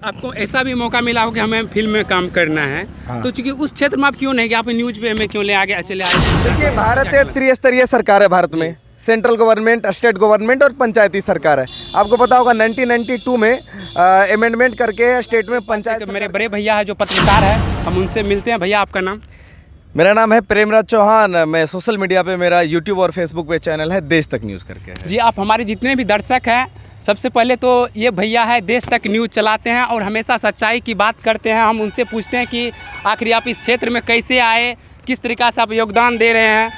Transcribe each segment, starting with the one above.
आपको ऐसा भी मौका मिला हो कि हमें फिल्म में काम करना है, तो चूंकि उस क्षेत्र में आप क्यों नहीं कि आप न्यूज पे हमें क्यों ले आगे चले आए? देखिए, भारत एक त्रिस्तरीय सरकार है। भारत में सेंट्रल गवर्नमेंट, स्टेट गवर्नमेंट और पंचायती सरकार है। आपको पता होगा 1992 में अमेंडमेंट करके स्टेट में पंचायत। मेरे बड़े भैया है जो पत्रकार है, हम उनसे मिलते हैं। भैया आपका नाम? मेरा नाम है प्रेमराज चौहान। मैं सोशल मीडिया पे, मेरा यूट्यूब और फेसबुक पे चैनल है देश तक न्यूज़ करके। जी, आप हमारे जितने भी दर्शक हैं, सबसे पहले तो ये भैया है देश तक न्यूज़ चलाते हैं और हमेशा सच्चाई की बात करते हैं। हम उनसे पूछते हैं कि आखिर आप इस क्षेत्र में कैसे आए, किस तरीक़ा से आप योगदान दे रहे हैं।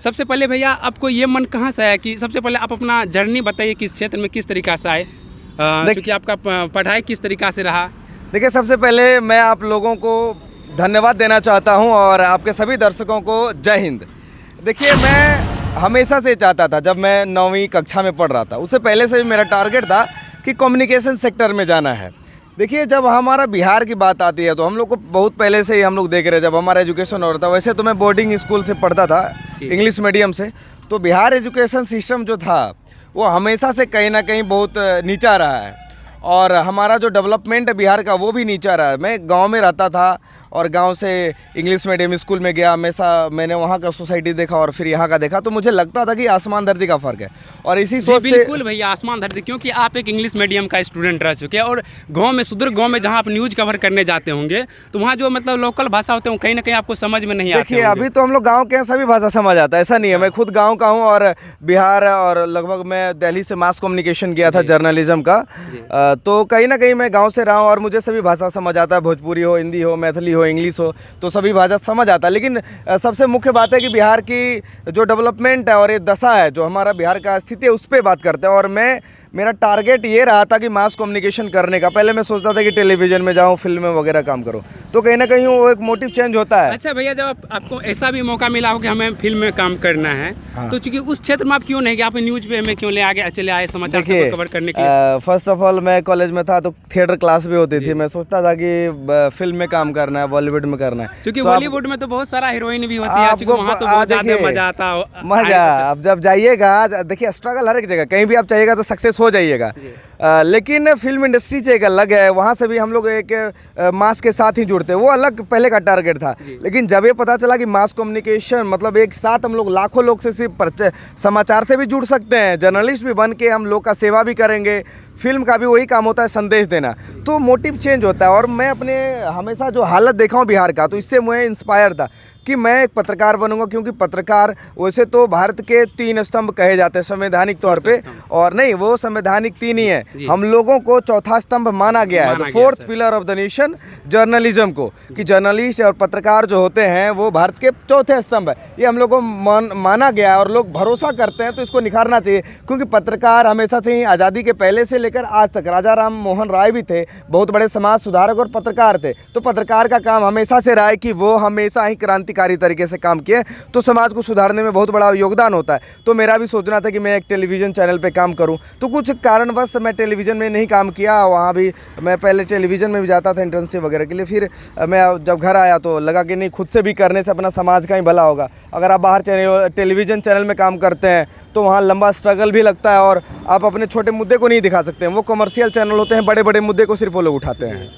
सबसे पहले भैया आपको ये मन कहाँ से आया कि सबसे पहले आप अपना जर्नी बताइए कि इस क्षेत्र में किस तरीक़ा से आए, क्योंकि आपका पढ़ाई किस तरीक़ा से रहा? देखिए, सबसे पहले मैं आप लोगों को धन्यवाद देना चाहता हूं और आपके सभी दर्शकों को जय हिंद। देखिए, मैं हमेशा से चाहता था, जब मैं 9वीं कक्षा में पढ़ रहा था, उससे पहले से भी मेरा टारगेट था कि कम्युनिकेशन सेक्टर में जाना है। देखिए, जब हमारा बिहार की बात आती है तो हम लोग को बहुत पहले से ही हम लोग देख रहे हैं, जब हमारा एजुकेशन हो रहा था। वैसे तो मैं बोर्डिंग स्कूल से पढ़ता था, इंग्लिश मीडियम से, तो बिहार एजुकेशन सिस्टम जो था वो हमेशा से कहीं ना कहीं बहुत नीचा रहा है और हमारा जो डेवलपमेंट है बिहार का वो भी नीचा रहा है। मैं गांव में रहता था और गांव से इंग्लिश मीडियम स्कूल में गया। हमेशा मैंने वहाँ का सोसाइटी देखा और फिर यहाँ का देखा, तो मुझे लगता था कि आसमान धरती का फ़र्क है। और इसी सोच से बिल्कुल भैया, आसमान धरती, क्योंकि आप एक इंग्लिश मीडियम का स्टूडेंट रह चुके हैं और गांव में, सुदूर गांव में जहां आप न्यूज़ कवर करने जाते होंगे तो वहां जो मतलब लोकल भाषा होते हैं कहीं ना कहीं आपको समझ में नहीं आती। देखिए, अभी तो हम लोग गाँव के हैं, सभी भाषा समझ आता है, ऐसा नहीं है। मैं खुद गाँव का हूँ और बिहार, और लगभग मैं दिल्ली से मास कम्युनिकेशन किया था जर्नलिज्म का, तो कहीं ना कहीं मैं गाँव से रहा हूँ और मुझे सभी भाषा समझ आता है। भोजपुरी हो, हिंदी हो, मैथिली हो, इंग्लिश हो, तो सभी भाषा समझ आता है। लेकिन सबसे मुख्य बात है कि बिहार की जो डेवलपमेंट है और ये दशा है, जो हमारा बिहार का स्थिति है, उस पर बात करते हैं। और मेरा टारगेट ये रहा था कि मास कम्युनिकेशन करने का। पहले मैं सोचता था कि टेलीविज़न में जाऊँ, फिल्म में वगैरह काम करूँ, तो कहीं ना कहीं वो एक मोटिव चेंज होता है। अच्छा भैया, जब आपको ऐसा भी मौका मिला हो कि हमें फिल्म में काम करना है, तो चूंकि उस क्षेत्र में आप क्यों नहीं कि आप न्यूज़ पे हमें क्यों ले आगे चले आए समाचार को कवर करने के लिए? फर्स्ट ऑफ ऑल, मैं कॉलेज में था तो थिएटर क्लास भी होती थी। मैं सोचता था कि फिल्म में काम करना है, बॉलीवुड में करना है, क्योंकि बॉलीवुड में तो बहुत सारा हीरोइन भी होती है, वहाँ तो बहुत ज़्यादा मजा आता है। मजा अब जब जाइएगा, देखिए स्ट्रगल हर एक जगह, कहीं भी आप चाहिएगा तो सक्सेस हो जाइएगा। लेकिन फिल्म इंडस्ट्री से एक अलग है, वहाँ से भी हम लोग एक मास के साथ ही जुड़ते हैं, वो अलग पहले का टारगेट था। लेकिन जब ये पता चला कि मास कम्युनिकेशन मतलब एक साथ हम लोग लाखों लोग से सिर्फ समाचार से भी जुड़ सकते हैं, जर्नलिस्ट भी बन के हम लोग का सेवा भी करेंगे, फिल्म का भी वही काम होता है, संदेश देना, तो मोटिव चेंज होता है। और मैं अपने हमेशा जो हालत देखा हूँ बिहार का, तो इससे मैं इंस्पायर था कि मैं एक पत्रकार बनूंगा। क्योंकि पत्रकार वैसे तो भारत के 3 स्तंभ कहे जाते हैं संवैधानिक तौर पे, और नहीं, वो संवैधानिक 3 ही है, हम लोगों को चौथा स्तंभ माना गया है, the 4th pillar of the nation, journalism को, कि जर्नलिस्ट और पत्रकार जो होते हैं वो भारत के चौथे स्तंभ है। ये हम लोगों को माना गया है और लोग भरोसा करते हैं, तो इसको निखारना चाहिए। क्योंकि पत्रकार हमेशा से ही, आज़ादी के पहले से लेकर आज तक, राजा राम मोहन राय भी थे, बहुत बड़े समाज सुधारक और पत्रकार थे। तो पत्रकार का काम हमेशा से रहा है कि वो हमेशा ही क्रांतिकारी तरीके से काम किए, तो समाज को सुधारने में बहुत बड़ा योगदान होता है। तो मेरा भी सोचना था कि मैं एक टेलीविज़न चैनल पे काम करूं, तो कुछ कारणवश मैं टेलीविज़न में नहीं काम किया। वहाँ भी मैं पहले टेलीविज़न में भी जाता था इंटर्नशिप वगैरह के लिए, फिर मैं जब घर आया तो लगा कि नहीं, खुद से भी करने से अपना समाज का ही भला होगा। अगर आप बाहर टेलीविज़न चैनल में काम करते हैं तो वहाँ लंबा स्ट्रगल भी लगता है और आप अपने छोटे मुद्दे को नहीं दिखा सकते हैं। वो कमर्शियल चैनल होते हैं, बड़े बड़े मुद्दे को सिर्फ वो लोग उठाते हैं।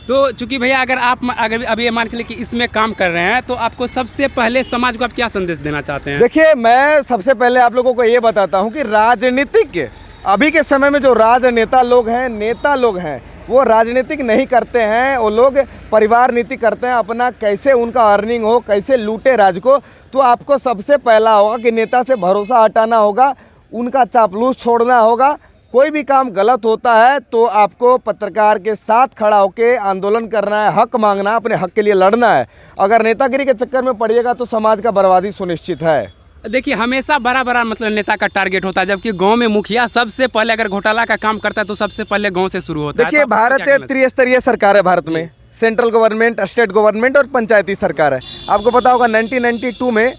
तो चूंकि भैया, अगर अभी मान चलिए कि इसमें काम कर रहे हैं, तो आपको सबसे पहले समाज को आप क्या संदेश देना चाहते हैं? देखिए, मैं सबसे पहले आप लोगों को ये बताता हूँ कि राजनीतिक, अभी के समय में जो राजनेता लोग हैं, नेता लोग हैं, वो राजनीतिक नहीं करते हैं, वो लोग परिवार नीति करते हैं, अपना कैसे उनका अर्निंग हो, कैसे लूटे राज को। तो आपको सबसे पहला होगा कि नेता से भरोसा हटाना होगा, उनका चापलूस छोड़ना होगा। कोई भी काम गलत होता है तो आपको पत्रकार के साथ खड़ा होकर आंदोलन करना है, हक मांगना है, अपने हक के लिए लड़ना है। अगर नेतागिरी के चक्कर में पड़िएगा तो समाज का बर्बादी सुनिश्चित है। देखिए, हमेशा बड़ा मतलब नेता का टारगेट होता है, जबकि गांव में मुखिया सबसे पहले अगर घोटाला का काम करता है तो सबसे पहले गांव से शुरू होता है। देखिए, भारत एक त्रिस्तरीय सरकार है। भारत में सेंट्रल गवर्नमेंट, स्टेट गवर्नमेंट और पंचायती सरकार है। आपको पता होगा 1992 में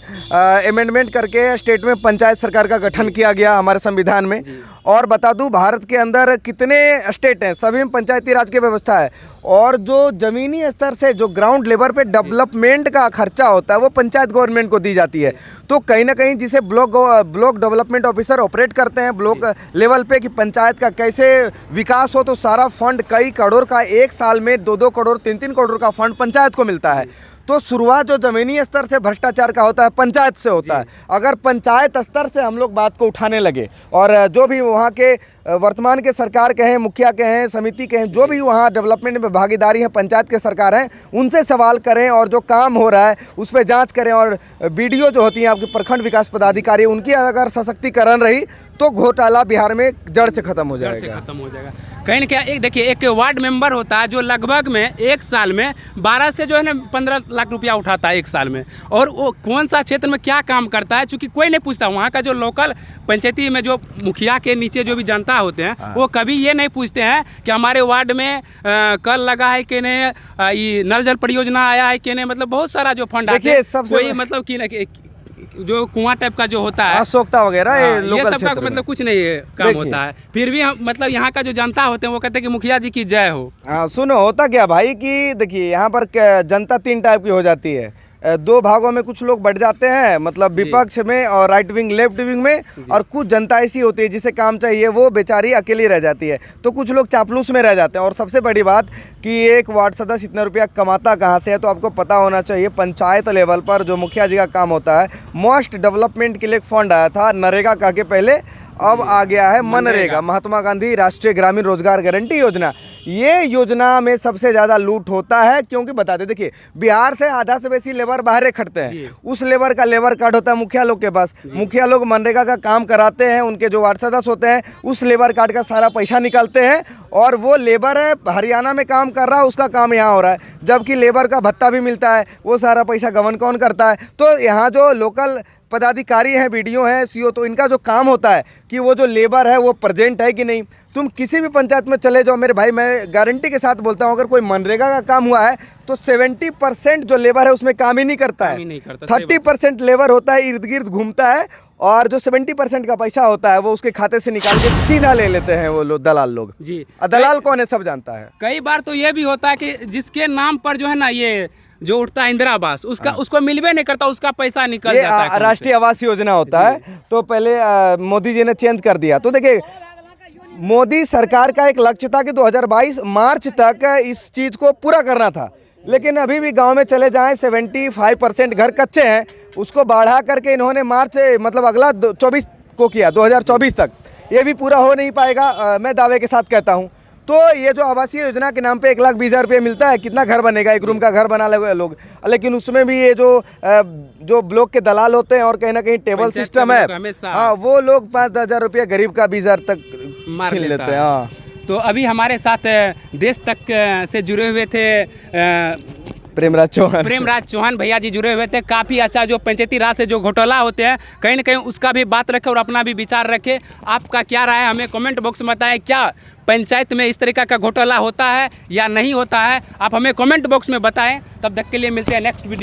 अमेंडमेंट करके स्टेट में पंचायत सरकार का गठन किया गया हमारे संविधान में। और बता दूं भारत के अंदर कितने स्टेट हैं, सभी में पंचायती राज की व्यवस्था है। और जो ज़मीनी स्तर से जो ग्राउंड लेवल पे डेवलपमेंट का खर्चा होता है वो पंचायत गवर्नमेंट को दी जाती है। तो कहीं ना कहीं जिसे ब्लॉक डेवलपमेंट ऑफिसर ऑपरेट करते हैं ब्लॉक लेवल पे कि पंचायत का कैसे विकास हो, तो सारा फंड कई करोड़ का एक साल में 2-2 करोड़ 3-3 करोड़ का फंड पंचायत को मिलता है। तो शुरुआत जो ज़मीनी स्तर से भ्रष्टाचार का होता है पंचायत से होता है। अगर पंचायत स्तर से हम लोग बात को उठाने लगे और जो भी वहाँ के वर्तमान के सरकार के हैं, मुखिया के हैं, समिति के हैं, जो भी वहाँ डेवलपमेंट में भागीदारी है पंचायत के सरकार हैं, उनसे सवाल करें और जो काम हो रहा है उस पर जांच करें। और बीडीओ जो होती हैं आपकी प्रखंड विकास पदाधिकारी, उनकी अगर सशक्तिकरण रही तो घोटाला बिहार में जड़ से खत्म हो जाएगा। कहीं ना क्या एक देखिए एक वार्ड मेंबर होता है जो लगभग में एक साल में 12 से जो है ना 15 लाख रुपया उठाता है एक साल में, और वो कौन सा क्षेत्र में क्या काम करता है चूँकि कोई नहीं पूछता। वहाँ का जो लोकल पंचायती में जो मुखिया के नीचे जो भी जनता होते हैं वो कभी ये नहीं पूछते हैं कि हमारे वार्ड में कल लगा है कि नहीं, ये नल जल परियोजना आया है कि नहीं। मतलब बहुत सारा जो फंड आते हैं कोई मतलब कि जो कुआं टाइप का जो होता है सोखता वगैरह ये सब का मतलब कुछ नहीं है काम होता है। फिर भी हम मतलब यहाँ का जो जनता होते हैं वो कहते हैं कि मुखिया जी की जय हो। सुनो होता क्या भाई कि देखिए यहाँ पर जनता 3 टाइप की हो जाती है। 2 भागों में कुछ लोग बढ़ जाते हैं, मतलब विपक्ष में और राइट विंग लेफ्ट विंग में, और कुछ जनता ऐसी होती है जिसे काम चाहिए वो बेचारी अकेली रह जाती है। तो कुछ लोग चापलूस में रह जाते हैं। और सबसे बड़ी बात कि एक वार्ड सदस्य इतना रुपया कमाता कहाँ से है, तो आपको पता होना चाहिए पंचायत लेवल पर जो मुखिया जी का काम होता है, मोस्ट डेवलपमेंट के लिए एक फंड आया था नरेगा का के पहले, अब आ गया है मनरेगा, महात्मा गांधी राष्ट्रीय ग्रामीण रोजगार गारंटी योजना। ये योजना में सबसे ज़्यादा लूट होता है क्योंकि बताते देखिए बिहार से आधा से बेसी लेबर बाहर खटते हैं, उस लेबर का लेबर कार्ड होता है मुखिया लोग के पास। मुखिया लोग मनरेगा का काम कराते हैं, उनके जो वार्ड सदस्य होते हैं उस लेबर कार्ड का सारा पैसा निकालते हैं, और वो लेबर है हरियाणा में काम कर रहा है उसका काम यहाँ हो रहा है, जबकि लेबर का भत्ता भी मिलता है, वो सारा पैसा गवर्नमेंट कौन करता है। तो यहाँ जो लोकल पदाधिकारी हैं, बीडीओ हैं, सीओ, तो इनका जो काम होता है कि वो जो लेबर है वो प्रेजेंट है कि नहीं। तुम किसी भी पंचायत में चले जाओ मेरे भाई, मैं गारंटी के साथ बोलता हूँ, अगर कोई मनरेगा का काम हुआ है तो 70% जो लेबर है उसमें काम ही नहीं करता है। 30% लेबर होता है इर्द गिर्द घूमता है, और जो 70% का पैसा होता है वो उसके खाते से निकाल के सीधा ले लेते हैं वो लोग, दलाल लोग जी। दलाल कौन है सब जानता है। कई बार तो ये भी होता है कि जिसके नाम पर जो है ना ये जो उठता है इंदिरा आवास उसका उसको मिलवे नहीं करता, उसका पैसा निकल जाता है। राष्ट्रीय आवास योजना होता है, तो पहले मोदी जी ने चेंज कर दिया। तो देखिए मोदी सरकार का एक लक्ष्य था कि 2022 मार्च तक इस चीज़ को पूरा करना था, लेकिन अभी भी गांव में चले जाएं 75% घर कच्चे हैं, उसको बढ़ा करके इन्होंने मार्च मतलब अगला 24 को किया, 2024 तक। ये भी पूरा हो नहीं पाएगा, मैं दावे के साथ कहता हूँ। तो ये जो आवासीय योजना के नाम पे 1,20,000 रुपये मिलता है, कितना घर बनेगा, एक रूम का घर बना ले लोग, लेकिन उसमें भी ये जो ब्लॉक के दलाल होते हैं और कहीं ना कहीं टेबल सिस्टम है, हाँ, वो लोग 5-10 हज़ार रुपया गरीब का 20,000 तक छीन लेते हैं। हाँ, तो अभी हमारे साथ देश तक से जुड़े हुए थे प्रेमराज चौहान भैया जी जुड़े हुए थे। काफ़ी अच्छा जो पंचायती राज से जो घोटाला होते हैं कहीं ना कहीं उसका भी बात रखें और अपना भी विचार रखें। आपका क्या राय है हमें कमेंट बॉक्स में बताएं, क्या पंचायत में इस तरीका का घोटाला होता है या नहीं होता है, आप हमें कमेंट बॉक्स में बताएं। तब तक के लिए मिलते हैं नेक्स्ट वीडियो।